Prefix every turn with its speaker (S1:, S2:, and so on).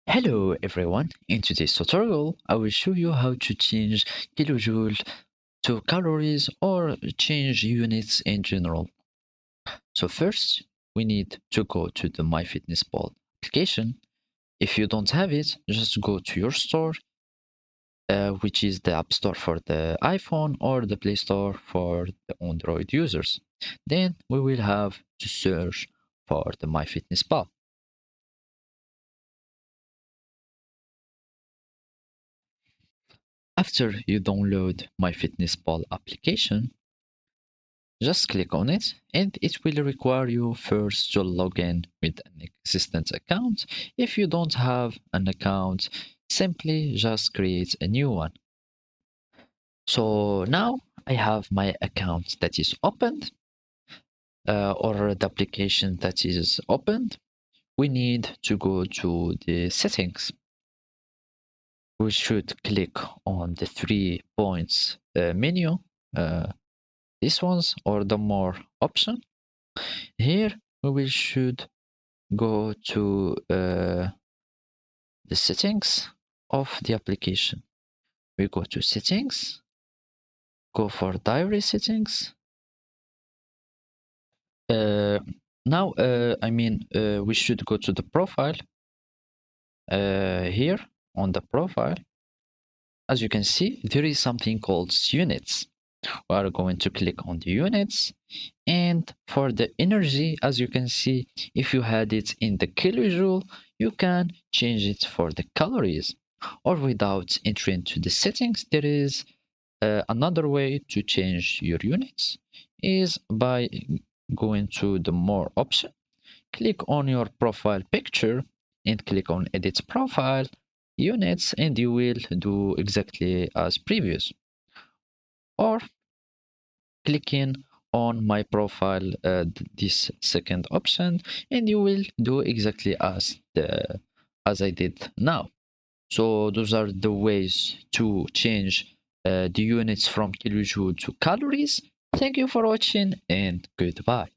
S1: Hello everyone, in today's tutorial I will show you how to change kilojoule to calories or change units in general. So first we need to go to the Myfitnesspal application. If you don't have it, just go to your store, which is the App Store for the iPhone or the Play Store for the Android users. Then we will have to search for the Myfitnesspal. After you download Myfitnesspal application, just click on it and it will require you first to log in with an existing account. If you don't have an account, simply just create a new one. So now I have my account that is opened, or the application that is opened. We need to go to the settings. We should click on the 3 points menu, uh, these ones, or the more option. Here we will should go to the settings of the application. We go to settings, go for diary settings. Uh, now, we should go to the profile. Here on the profile, as you can see, there is something called units. We are going to click on the units, and for the energy, as you can see, if you had it in the kilojoule, you can change it for the calories. Or without entering to the settings, there is another way to change your units is by going to the more option, click on your profile picture and click on edit profile units, and you will do exactly as previous. Or clicking on my profile, this second option, and you will do exactly as I did now. So those are the ways to change the units from kilojoule to calories. Thank you for watching and goodbye.